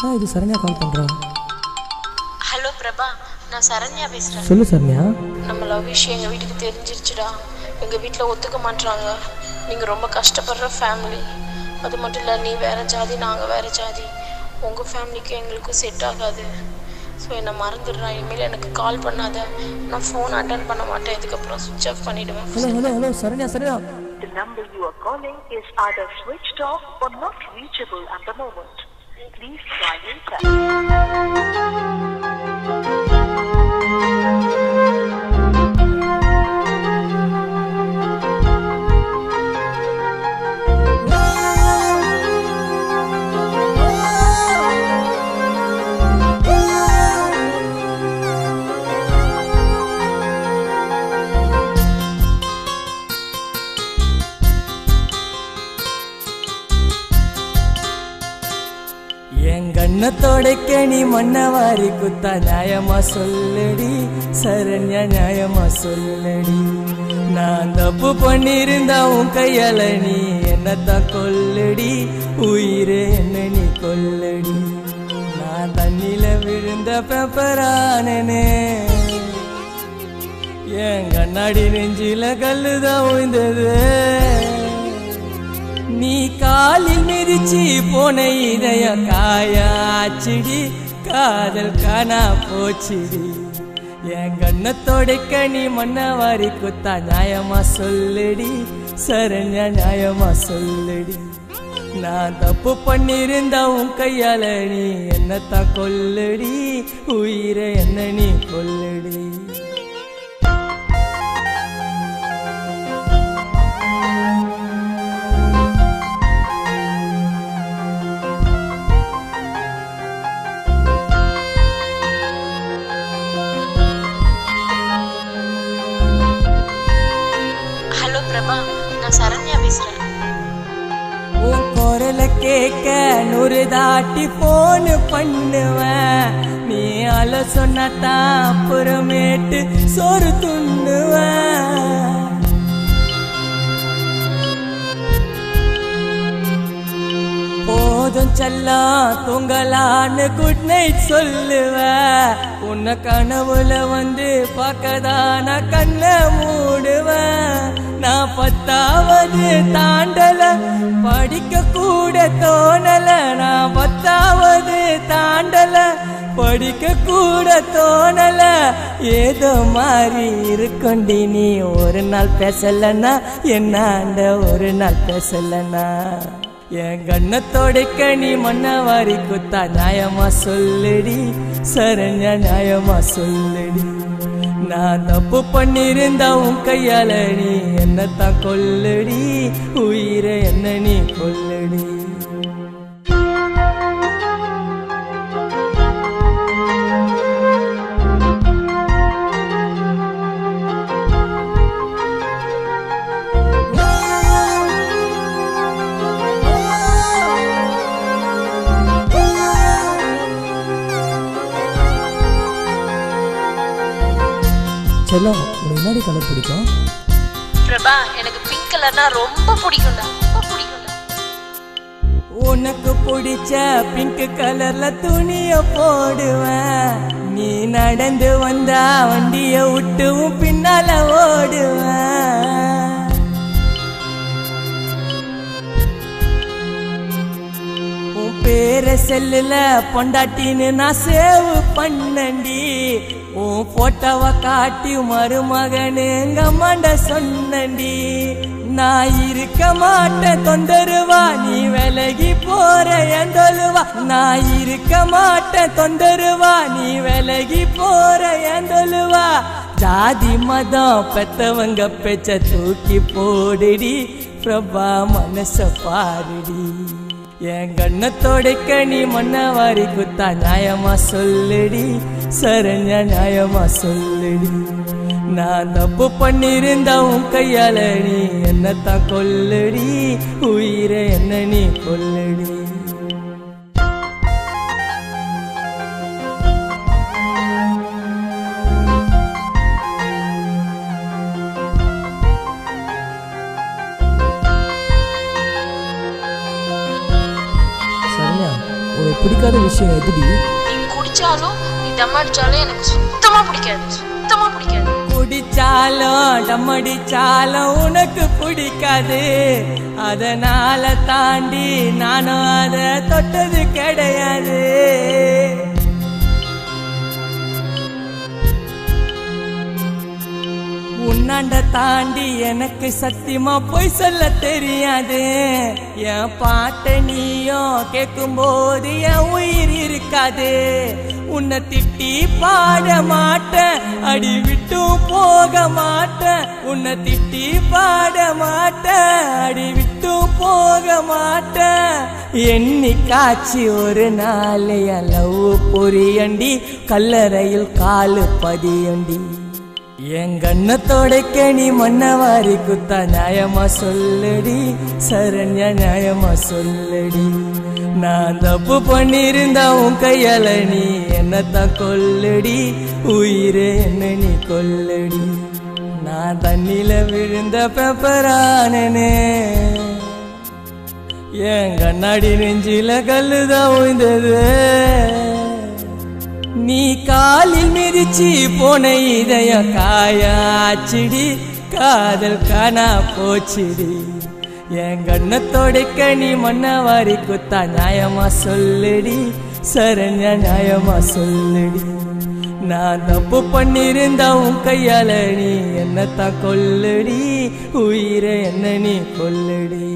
இது சரண்யா கால் பண்ணுறா. ஹலோ பிரபா, நான் சரண்யா பேசுகிறேன். சொல்லு சரண்யா. நம்ம லவ் விஷயம் எங்கள் வீட்டுக்கு தெரிஞ்சிருச்சுடா. எங்கள் வீட்டில் ஒத்துக்க மாட்டுறாங்க. நீங்கள் ரொம்ப கஷ்டப்படுற ஃபேமிலி. அது மட்டும் இல்லை, நீ வேறு ஜாதி, நாங்கள் வேறு ஜாதி. உங்கள் ஃபேமிலிக்கும் எங்களுக்கும் செட் ஆகாது. ஸோ என்னை மறந்துடுறா. இனிமேல் எனக்கு கால் பண்ணாத. நான் ஃபோன் அட்டன் பண்ண மாட்டேன். இதுக்கப்புறம் சுவிட்ச் ஆஃப் பண்ணிவிடுவேன். Hello Saranya. The number you are calling is either switched off or not reachable at the moment. Please try later. எங்கண்ணத்தோடைக்க நீ மண்ணவாரி குத்தா நியாயமா சொல்லடி சரண்யா, நியாயமா சொல்லடி. நான் தப்பு பண்ணிருந்தா உன் கையால நீ என்னத்தான் கொல்லடி, உயிரே என்ன நீ கொல்லடி. நான் தண்ணில விழுந்த பேப்பரானே, என் கண்ணாடி நெஞ்சில கல்லுதான் உய்ந்தது. நீ காலில் மிதிச்சு போன இதய காயாச்சிடி, காதல் காணா போச்சிடி. என் கண்ணத்தோடைக்க நீ மண்ணவாரி குத்தா நியாயமா சொல்லடி சரண்யா, நியாயமா சொல்லடி. நான் தப்பு பண்ணிருந்தா உன் கையால நீ என்னத்தான் கொல்லடி, உயிரை என்ன நீ கொல்லடி. ஹலோ பிரபா, நான் சரண்யா பேசுகிறேன். உன் குரலை கேட்க 100 தாட்டி போன் பண்ணுவேன். நீ அல சொன்னதான் அப்புறமேட்டு சோறு துண்ணுவேன். போதும் செல்லம் தூங்கலான்னு குட் நைட் சொல்லுவேன். உன்னை கனவுல வந்து பார்க்கதான் நான் கண்ணை மூடுவேன். நான் 10வது தாண்டல, படிக்க கூட தோணல. நான் 10வது தாண்டல, படிக்க கூட தோணல. ஏதோ மாதிரி இருக்கொண்டி நீ ஒரு நாள் பேசலன்னா, என்னாண்ட ஒரு நாள் பேசலன்னா. என் கண்ணத்தோடைக்க நீ மண்ணவாரி குத்தா நியாயமா சொல்லடி சரண்யா, நியாயமா சொல்லடி. நான் தப்பு பண்ணிருந்தா உன் கையால நீ என்னத்தான் கொல்லடி, உயிரை என்ன நீ கொல்லடி. செல்லம், உனக்கு என்னடி கலர் பிடிக்கும்? பிரபா, எனக்கு பிங்க் கலர்னா ரொம்ப பிடிக்கும்டா, ரொம்ப பிடிக்கும்டா. உனக்கு பிடிச்ச பிங்க் கலர்ல துணிய போடுவேன். நீ நடந்து வந்தா வண்டிய விட்டு பின்னால ஓடுவேன். உன் பேர செல்லுல பொண்டாட்டின்னு நான் சேவ் பண்ணண்டி. உன் போட்டோவை காட்டி மருமகனு எங்க அம்மாண்ட சொன்னண்டி. நான் இருக்க மாட்டேன் தொந்தருவா, நீ விலகி போற என் தொழுவா. நான் இருக்க மாட்டேன் தொந்தருவா, நீ விலகி போற என் தொழுவா. ஜாதி மதம் பெத்தவங்க பேச்ச தூக்கி போடுடி பிரபா, மனச பாருடி. என் கண்ணத்தோடைக்க நீ மண்ணவாரி குத்தா நியாயமா சொல்லடி சரண்யா, நியாயமா சொல்லடி. நான் தப்பு பண்ணிருந்தா உன் கையால நீ என்னத்தான் கொல்லடி, உயிரை என்ன நீ கொல்லடி. பிடிக்காத விஷயம் எதுடி? நீ குடிச்சாலும் நீ தம் அடிச்சாலும் எனக்கு சுத்தமா பிடிக்காது, சுத்தமா பிடிக்காது. குடிச்சாலும் டம் அடிச்சாலும் உனக்கு பிடிக்காது, அதனால தாண்டி நானும் அதை தொட்டது கிடையாது. உன்னாண்ட தாண்டி எனக்கு சத்தியமா போய் சொல்ல தெரியாது. என் பாட்ட நீயும் கேட்கும் போது என் உயிர் இருக்காது. உன்னை திட்டி பாட மாட்டேன், அடி விட்டும் போக மாட்டேன். உன்னை திட்டி பாட மாட்டேன், அடி விட்டும் போக மாட்டேன். எண்ணி காட்சி ஒரு நாள் என் லவ் பொரியண்டி, கல்லறையில் காலு பதியண்டி. என் கண்ணத்தோடைக்க நீ மன்னவாரி குத்தா நியாயமா சொல்லடி, சரண்யா நியாயமா சொல்லடி. நான் தப்பு பண்ணிருந்தா உன் கையால நீ என்னத்தான் கொல்லடி, உயிரே என்ன நீ கொல்லடி. நான் தண்ணில விழுந்த பெப்பரானே, என் கண்ணாடி நெஞ்சில கல்லுதான் உய்ந்தது. நீ காலில் மிதிச்சு போன இதயம் காயாச்சிடி, காதல் காணா போச்சிடி. என் கண்ணத்தோடைக்க நீ மன்னவாரி குத்தா நியாயமா சொல்லடி, சரண்யா நியாயமா சொல்லடி. நான் தப்பு பண்ணிருந்தா உன் கையால நீ என்னத்தான் கொல்லடி, உயிரை என்ன நீ கொல்லடி.